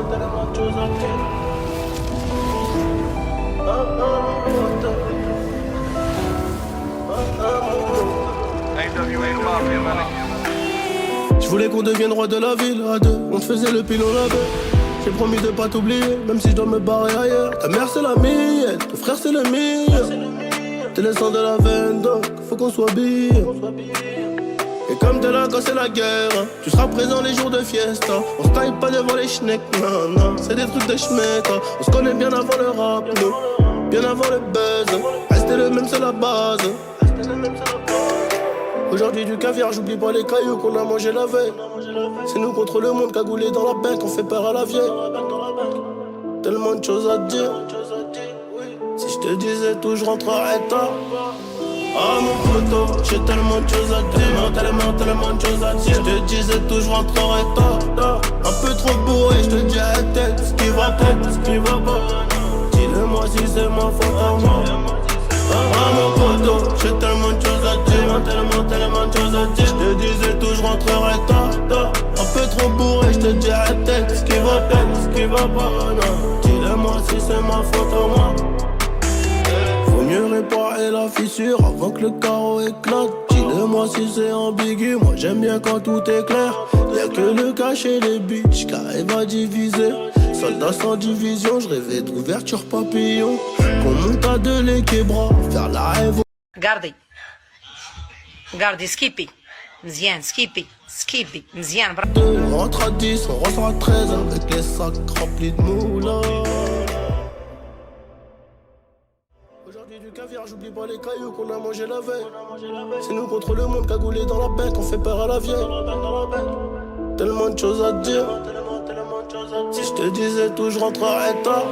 tellement de choses à dire. Je voulais qu'on devienne roi de la ville à deux. On te faisait le pilon là-bas. J'ai promis de pas t'oublier, même si je dois me barrer ailleurs. Ta mère c'est la mienne, ton frère c'est le mien. T'es le sang de la veine, donc faut qu'on soit bien. Et comme t'es là quand c'est la guerre, hein, tu seras présent les jours de fiesta. On se taille pas devant les schnecks, non, non, c'est des trucs de schmeck. Hein. On se connaît bien avant le rap, nous, bien avant le buzz. Rester le même c'est la base. Aujourd'hui du caviar, j'oublie pas les cailloux qu'on a mangé la veille. C'est nous contre le monde cagoulé dans la bec, on fait peur à la vieille. Tellement de choses à dire. Si je te disais tout, je rentrerais tard. Ah mon poteau, j'ai tellement de choses à dire. Tellement de choses à dire. Je te disais tout, je rentrerais tard. Un peu trop bourré, je te dis à la tête. Ce qui va peut-être, ce qui va pas. Dis-le-moi si c'est ma faute à moi. Ah mon poteau, j'ai tellement de choses à dire. Tellement de choses à dire. Je te disais tout, je rentrerais tard. Un peu trop bourré, je te dis à la tête. Ce qui va peut-être, ce qui va pas. Non. Dis-le-moi si c'est ma faute à moi. Faut mieux réparer la fissure avant que le carreau éclate. Dis-le-moi si c'est ambigu, moi j'aime bien quand tout est clair. Y'a que le cacher les bitches qu'arrive à diviser. Soldat sans division, je rêvais d'ouverture papillon. Qu'on monte à deux les québras, faire la rêve. Garde, skippy. Mzian, skippy, mzian. On rentre à 10, on ressort à 13 avec les sacs remplis de moula. Aujourd'hui du caviar, j'oublie pas les cailloux qu'on a mangé la veille. C'est nous contre le monde cagoulé dans la bec, on fait peur à la vieille. Tellement de choses à dire. Si je te disais tout, je rentrerais tard.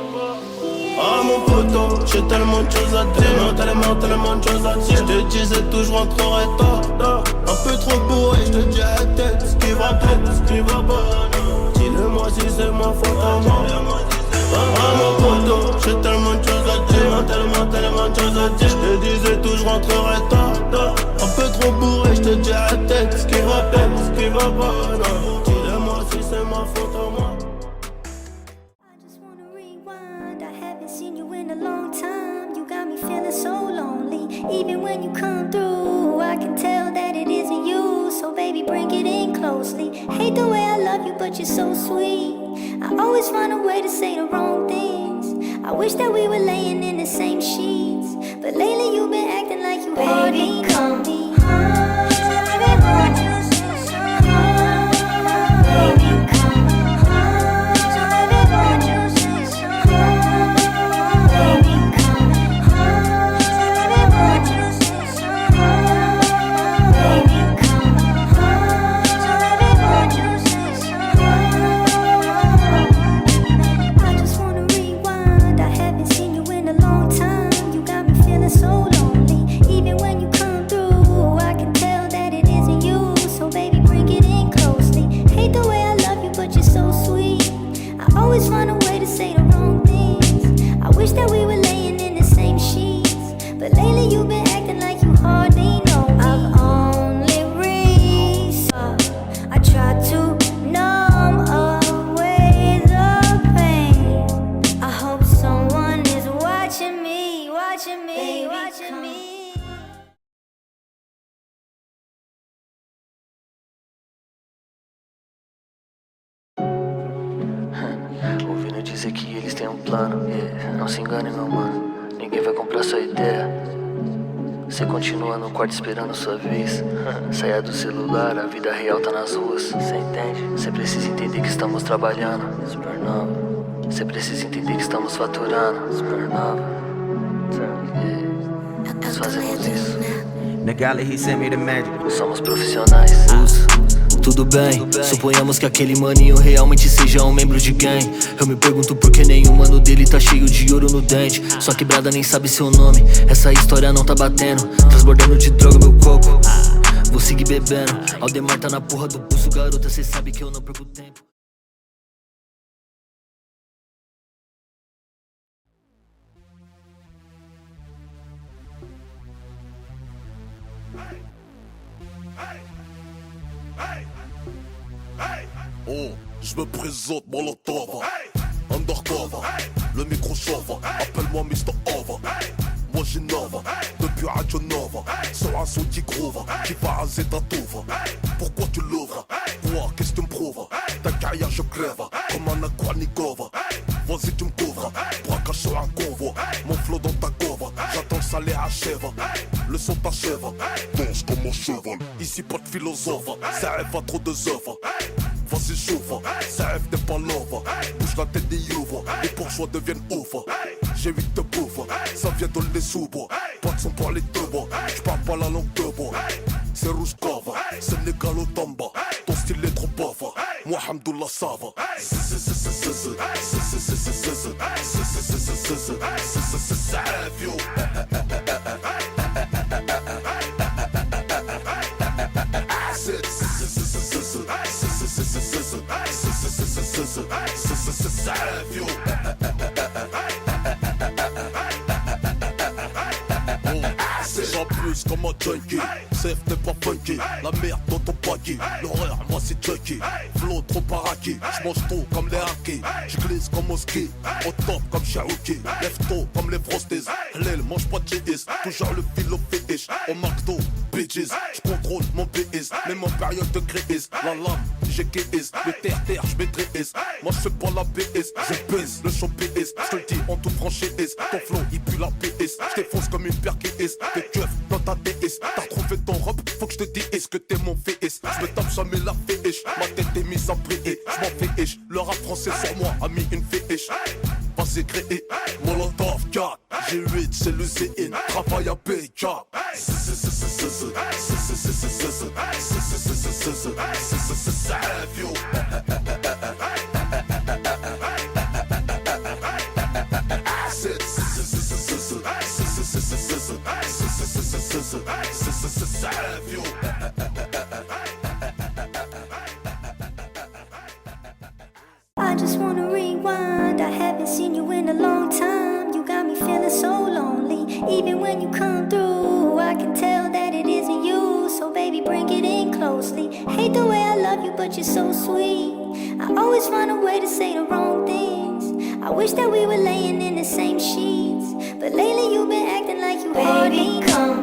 Ah mon poteau, j'ai tellement de choses à dire. Tellement de choses à dire. Je te disais tout, je rentrerais tard. Un peu trop bourré, je te dis à la tête. Ce qui va peut-être, ce qui va pas. Dis-le-moi si c'est ma faute à moi. Ah mon poteau, j'ai tellement de choses à dire. Tellement de choses à dire. Je te disais tout, je rentrerais tard. Un peu trop bourré, je te dis à la tête. Ce qui va peut-être, ce qui va pas. Dis-le-moi si c'est ma faute à moi. So lonely, even when you come through, I can tell that it isn't you. So baby, bring it in closely. Hate the way I love you, but you're so sweet. I always find a way to say the wrong things. I wish that we were laying in the same sheets, but lately you've been acting like you hardly come me home. Baby, won't you say so? Baby, come home. Baby, won't you say so? Baby, Ouvindo dizer que eles têm um plano, não se engane meu mano, ninguém vai comprar sua ideia. Você continua no quarto esperando sua vez. Saia do celular, a vida real tá nas ruas. Cê entende? Cê precisa entender que estamos trabalhando. Supernova. Cê precisa entender que estamos faturando. Supernova. Nós fazemos isso. The galley, he sent me the magic. Somos profissionais. Tudo bem, suponhamos que aquele maninho realmente seja um membro de gang. Eu me pergunto por que nenhum mano dele tá cheio de ouro no dente. Sua quebrada nem sabe seu nome, essa história não tá batendo. Transbordando de droga meu coco, vou seguir bebendo. Aldemar tá na porra do pulso, garota, cê sabe que eu não perco tempo. Je me présente, Molotov, undercover, le micro chauve, appelle-moi Mr. Ova. Moi j'innove, depuis Radio Nova, sur un son qui groove, qui va raser ta touve. Pourquoi tu l'ouvres? Quoi, qu'est-ce que tu me prouves? Ta carrière je crève, comme un Akwarnikova. Vas-y tu me couvres, braquage sur un convoi. Mon flow dans ta cove, j'attends que ça les achève. Le son t'achève, danse comme un cheval. Ici pas de philosophe, ça rêve à trop de œuvres. Vas-y chauffe, ça rêve t'es pas love. Bouge la tête des youves, les bourgeois deviennent ouf. J'ai 8 de bouffe, ça vient dans les sous-bois. Pas de son pour les deux bois, j'parle pas la langue de bois. C'est rouge cove, c'est négalo tamba. Ton style est trop bof, moi hamdoullah ça va. Ça rêve yo. Ça rêve yo. J'en plus comme un junkie, safe n'est pas funky. La merde dans ton paquet, l'horreur moi c'est junkie. Flow trop paraqué, j'mange tôt comme les hackers. J'glisse comme au ski, au top comme Cherokee. Lève tôt comme les frosties, l'aile mange pas de GS. Toujours le fil au fétiche, au McDo, bitches. J'contrôle mon PS, même en période de crise. La lame, j'ai KS, le terre-terre j'maîtrise. Moi j'fais pas la PS, je pèse le champ PS. J'te le dis en toute franchise, ton flow il pue la PS. J't'effonce comme une paire KS. T'es keufs dans ta DS, t'as retrouvé ton robe, faut que je te dise que t'es mon VS. Je me tape jamais la féiche, ma tête est mise à prier. Je m'en féiche, le rap français sur moi a mis une féiche. Vas-y créé, Molotov 4, G8 c'est le CN, travail à PK. Ça rêve yo. Ça rêve yo. I just wanna rewind. I haven't seen you in a long time. You got me feeling so lonely. Even when you come through, I can tell that it isn't you. So baby, bring it in closely. Hate the way I love you, but you're so sweet. I always find a way to say the wrong things. I wish that we were laying in the same sheets, but lately you've been acting like you hardly come.